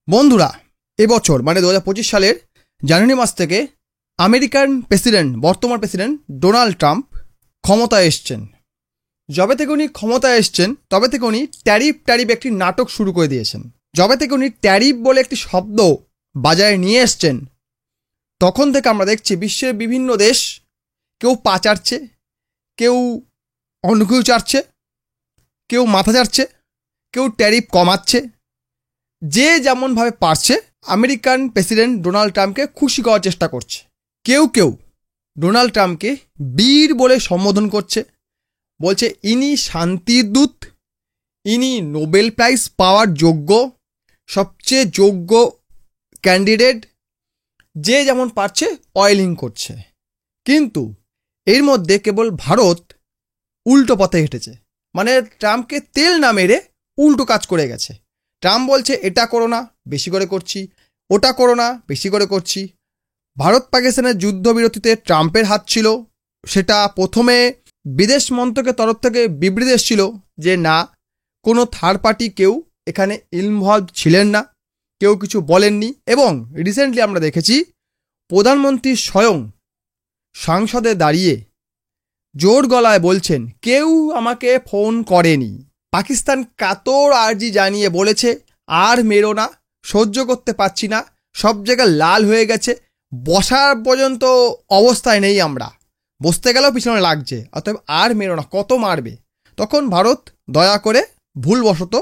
বন্ধুরা, এবছর মানে 2025 সালের জানুয়ারি মাস থেকে আমেরিকান প্রেসিডেন্ট, বর্তমান প্রেসিডেন্ট ডোনাল্ড ট্রাম্প ক্ষমতায় এসছেন। যবে থেকে উনি ক্ষমতায় এসছেন তবে থেকে উনি ট্যারিফ একটি নাটক শুরু করে দিয়েছেন। যবে থেকে উনি ট্যারিফ বলে একটি শব্দ বাজারে নিয়ে এসছেন তখন থেকে আমরা দেখছি বিশ্বের বিভিন্ন দেশ কেউ পা চাটছে, কেউ অনুকূল চাটছে, কেউ মাথা চাটছে, কেউ ট্যারিফ কমাচ্ছে। যে যেমনভাবে পারছে আমেরিকান প্রেসিডেন্ট ডোনাল্ড ট্রাম্পকে খুশি করার চেষ্টা করছে। কেউ কেউ ডোনাল্ড ট্রাম্পকে বীর বলে সম্বোধন করছে, বলছে ইনি শান্তির দূত, ইনি নোবেল প্রাইজ পাওয়ার যোগ্য, সবচেয়ে যোগ্য ক্যান্ডিডেট। যে যেমন পারছে অয়েলিং করছে। কিন্তু এর মধ্যে কেবল ভারত উল্টো পথে হেঁটেছে, মানে ট্রাম্পকে তেল না মেরে উল্টো কাজ করে গেছে। ট্রাম্প বলছে এটা করো না, বেশি করে করছি, ওটা করো না, বেশি করে করছি। ভারত পাকিস্তানের যুদ্ধবিরতিতে ট্রাম্পের হাত ছিল, সেটা প্রথমে বিদেশ মন্ত্রকের তরফ থেকে বিবৃতি এসেছিল যে না, কোনো থার্ড পার্টি কেউ এখানে ইনভলভ ছিলেন না, কেউ কিছু বলেননি। এবং রিসেন্টলি আমরা দেখেছি প্রধানমন্ত্রী স্বয়ং সংসদে দাঁড়িয়ে জোর গলায় বলছেন কেউ আমাকে ফোন করেনি। পাকিস্তান কাতর আর্জি জানিয়ে বলেছে আর মেরো না, সহ্য করতে পারছি না, সব জায়গায় লাল হয়ে গেছে, বসার পর্যন্ত অবস্থায় নেই, আমরা বসতে গেলেও পিছনে লাগছে, অতএব আর মেরো না, কত মারবে। তখন ভারত দয়া করে ভুলবশত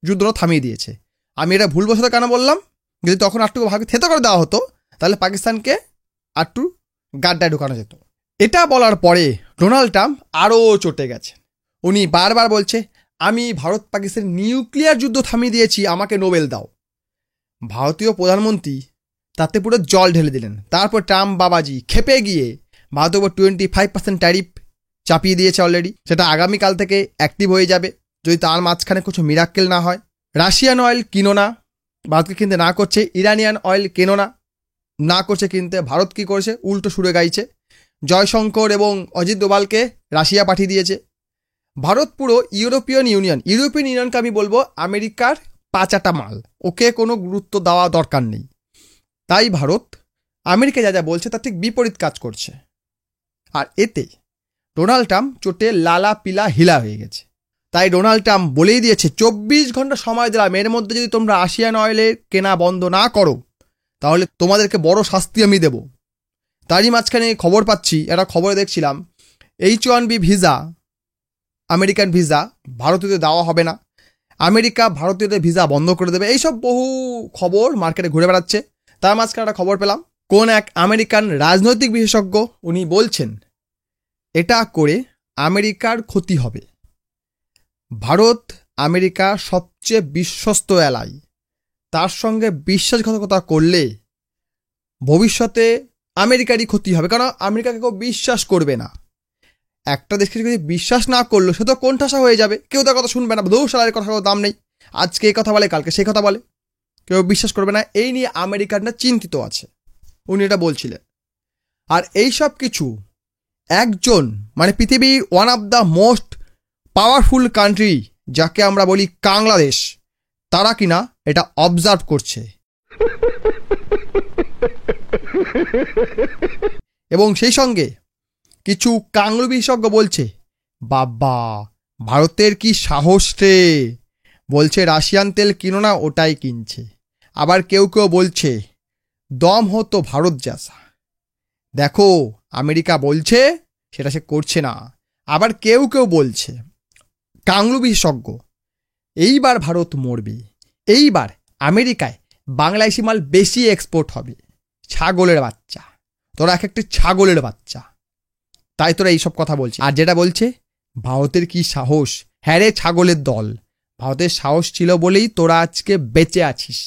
যুদ্ধটা থামিয়ে দিয়েছে। আমি এটা ভুলবশত কেন বললাম, যদি তখন আরটু ভাগে থেতো করে দেওয়া হতো তাহলে পাকিস্তানকে আরটু গাড্ডায় ঢুকানো যেত। এটা বলার পরে ডোনাল্ড ট্রাম্প আরও চটে গেছে। উনি বারবার বলছে আমি ভারত পাকিস্তান নিউক্লিয়ার যুদ্ধ থামিয়ে দিয়েছি, আমাকে নোবেল দাও। ভারতীয় প্রধানমন্ত্রী তাতে পুরো জল ঢেলে দিলেন। তারপর ট্রাম্প বাবাজি খেপে গিয়ে ভারতের উপর 25% ট্যারিফ চাপিয়ে দিয়েছে অলরেডি। সেটা আগামীকাল থেকে অ্যাক্টিভ হয়ে যাবে যদি তার মাঝখানে কিছু মিরাক্কেল না হয়। রাশিয়ান অয়েল কিনো না, ভারতকে কিনতে না করছে। ইরানিয়ান অয়েল কেনো না করছে কিনতে। ভারত কি করেছে, উল্টো সুরে গাইছে। জয়শঙ্কর এবং অজিত ডোভালকে রাশিয়া পাঠিয়ে দিয়েছে। ভারত পুরো ইউরোপিয়ান ইউনিয়নকে আমি বলবো আমেরিকার পাচাটা মাল, ওকে কোনো গুরুত্ব দেওয়া দরকার নেই। তাই ভারত আমেরিকা যা যা বলছে তার ঠিক বিপরীত কাজ করছে। আর এতে ডোনাল্ড ট্রাম্প চোটে লালা পিলা হিলা হয়ে গেছে। তাই ডোনাল্ড ট্রাম্প বলেই দিয়েছে 24 ঘন্টা সময় দিলাম, এর মধ্যে যদি তোমরা রাশিয়ান অয়েলের কেনা বন্ধ না করো তাহলে তোমাদেরকে বড় শাস্তি আমি দেব। তারই মাঝখানে খবর পাচ্ছি, একটা খবরে দেখছিলাম H1B ভিসা, আমেরিকান ভিসা ভারতীয়দের দেওয়া হবে না, আমেরিকা ভারতীয়দের ভিসা বন্ধ করে দেবে। এইসব বহু খবর মার্কেটে ঘুরে বেড়াচ্ছে। তার মাঝখানে একটা খবর পেলাম, কোন এক আমেরিকান রাজনৈতিক বিশেষজ্ঞ উনি বলছেন এটা করে আমেরিকার ক্ষতি হবে। ভারত আমেরিকা সবচেয়ে বিশ্বস্ত অ্যালাই, তার সঙ্গে বিশ্বাসঘাতকতা করলে ভবিষ্যতে আমেরিকারই ক্ষতি হবে, কারণ আমেরিকাকে কেউ বিশ্বাস করবে না। একটা দেশকে যদি বিশ্বাস না করলো সে তো কোণঠাসা হয়ে যাবে, কেউ তার কথা শুনবে না। বহু সালের কথা দাম নেই, আজকে এই কথা বলে কালকে সেই কথা বলে, কেউ বিশ্বাস করবে না। এই নিয়ে আমেরিকানরা চিন্তিত আছে, উনি এটা বলছিলেন। আর এই সব কিছু একজন মানে পৃথিবীর one of the most powerful country যাকে আমরা বলি বাংলাদেশ, তারা কিনা এটা অবজার্ভ করছে। এবং সেই সঙ্গে কিছু কাংলু বিশেষজ্ঞ বলছে বাবা ভারতের কি সাহস রে, বলছে রাশিয়ান তেল কিনো না, ওটাই কিনছে। আবার কেউ কেউ বলছে দম হতো ভারত জাসা, দেখো আমেরিকা বলছে সেটা সে করছে না। আবার কেউ কেউ বলছে কাংলু বিশেষজ্ঞ এইবার ভারত মরবে, এইবার আমেরিকায় বাংলাদেশি মাল বেশি এক্সপোর্ট হবে। ছাগলের বাচ্চা তোরা, এক একটা ছাগলের বাচ্চা, তাই তোরা এইসব কথা বলছে। আর যেটা বলছে ভারতের কি সাহস, হ্যাঁ রে ছাগলের দল, ভারতের সাহস ছিল বলেই তোরা আজকে বেঁচে আছিস।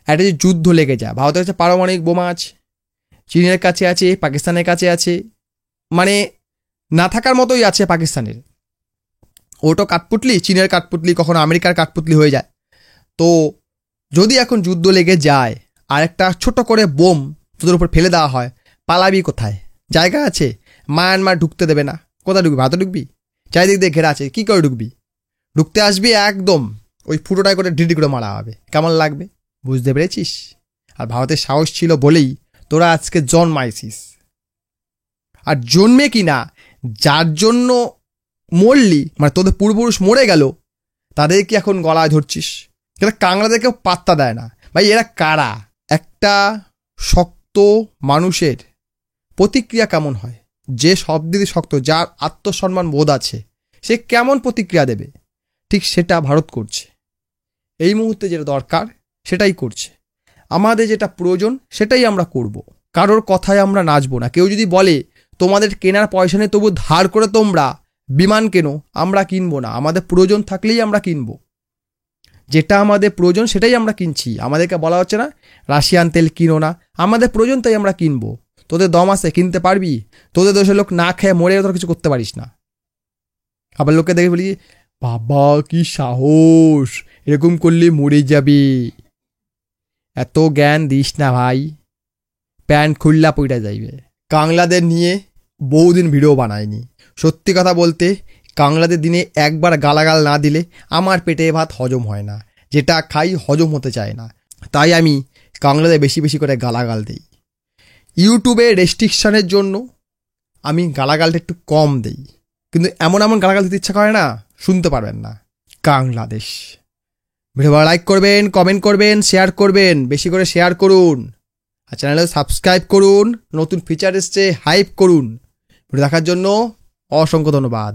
একটা যে যুদ্ধ লেগে যায়, ভারতের কাছে পারমাণবিক বোমা আছে, চীনের কাছে আছে, পাকিস্তানের কাছে আছে, মানে না থাকার মতোই আছে পাকিস্তানের। ওটো কাঠপুতলি, চীনের কাঠপুতলি, কখনো আমেরিকার কাঠপুতলি হয়ে যায়। তো যদি এখন যুদ্ধ লেগে যায় আর একটা ছোট করে বোম তোদের উপর ফেলে দেওয়া হয়, পালাবি কোথায়? জায়গা আছে? মায়ানমার ঢুকতে দেবে না, কোথায় ঢুকবি? ভারতে ঢুকবি? চারিদিক দিয়ে ঘেরা আছে, কী করে ঢুকবি? ঢুকতে আসবি একদম ওই ফুটোটায় করে ডিডি করে মারা হবে, কেমন লাগবে বুঝতে পেরেছিস? আর ভারতের সাহস ছিল বলেই তোরা আজকে জন্মাইছিস। আর জন্মে কি না, যার জন্য মরলি, মানে তোদের পূর্বপুরুষ মরে গেল, তাদের কি এখন গলায় ধরছিস? এরা কাংলাদেরকেও পাত্তা দেয় না। ভাই এরা কারা? একটা শক্ত মানুষের প্রতিক্রিয়া কেমন হয়? যে সব দিকে শক্ত, যার আত্মসম্মান বোধ আছে, সে কেমন প্রতিক্রিয়া দেবে? ঠিক সেটা ভারত করছে। এই মুহূর্তে যেটা দরকার সেটাই করছে। আমাদের যেটা প্রয়োজন সেটাই আমরা করব। কারোর কথায় আমরা নাচবো না। কেউ যদি বলে তোমাদের কেনার পয়সা নেই, তবু ধার করে তোমরা বিমান কেনো, আমরা কিনবো না। আমাদের প্রয়োজন থাকলেই আমরা কিনবো। যেটা আমাদের প্রয়োজন সেটাই আমরা কিনছি। আমাদেরকে বলা হচ্ছে না রাশিয়ান তেল কিনো না, আমাদের প্রয়োজন তাই আমরা কিনবো। তোদের দম আছে, কিনতে পারবি? তোদের দেশের লোক না খেয়ে মরে তোরা কিছু করতে পারিস না। আবার লোককে দেখে বলি বাবা কি সাহস, এরকম করলে মরে যাবে। এত জ্ঞান দিস না ভাই, প্যান্ট খুললা পইটা যাইবে। কাংলাদের নিয়ে বহুদিন ভিডিও বানায়নি। সত্যি কথা বলতে কাংলাদের দিনে একবার গালাগাল না দিলে আমার পেটে ভাত হজম হয় না। যেটা খাই হজম হতে চায় না, তাই আমি কাংলাদের বেশি বেশি করে গালাগাল দিই। ইউটিউবে রেস্ট্রিকশানের জন্য আমি গালাগালটা একটু কম দিই, কিন্তু এমন এমন গালাগাল দিতে ইচ্ছা করে না, শুনতে পারবেন না। বাংলাদেশ ভিডিও লাইক করবেন, কমেন্ট করবেন, শেয়ার করবেন, বেশি করে শেয়ার করুন। আর চ্যানেলে সাবস্ক্রাইব করুন। নতুন ফিচার এসছে, হাইপ করুন। ভিডিও দেখার জন্য অসংখ্য ধন্যবাদ।